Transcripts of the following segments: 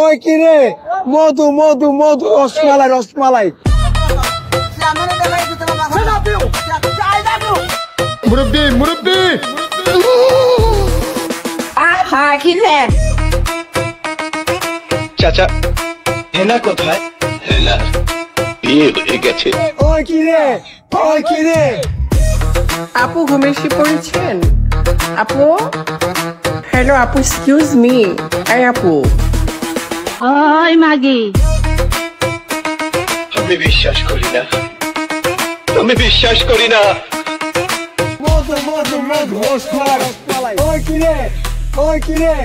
ওই কি রে মধু মধু মধু রসমালাই রসমালাই মুরব্বি মুরব্বি আহা কি রে চাচা হেনা কোথায়? হেনা বিয়ে হয়ে গেছে। ওই কি রে ওই কি রে আপু ঘুমে এসে পড়েছেন আপু হ্যালো আপু এক্সকিউজ মি এই আপু ওই মাগি আমি বিশ্বাস করি না, আমি বিশ্বাস করি না। মধু মধু মধু রসমালাই রসমালাই ওই কি রে ওই কি রে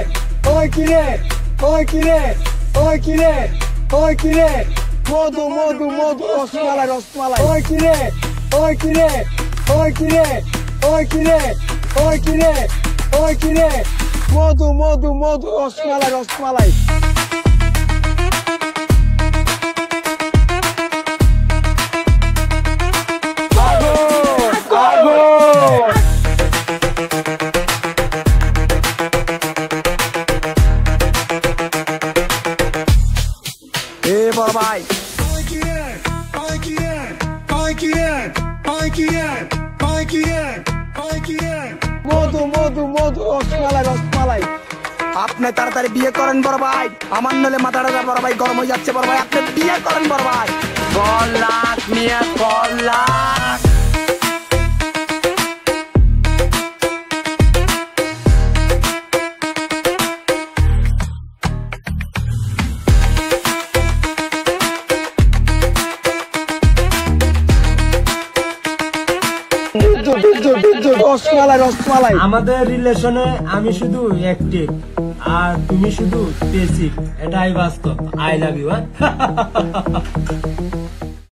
ওই কি রে ওই কি রে ওই কি রে ওই কি রে মধু মধু মধু রসমালাই রসমালাই ওই কি রে ওই কি রে ওই কি রে ওই কি রে ওই কি রে ওই কি রে মধু মধু মধু রসমালাই রসমালাই বড় ভাই মধু মধু মধু রসমালাই রসমালাই আপনি তাড়াতাড়ি বিয়ে করেন বড় ভাই আমার নলে মাথাটা বড় ভাই গরম হয়ে যাচ্ছে বড় ভাই আপনি বিয়ে করেন বড় ভাই গলাক মিয়া গলাক আমাদের রিলেশনে আমি শুধু অ্যাক্টিভ আর তুমি শুধু পেসিভ, এটাই বাস্তব। I love you.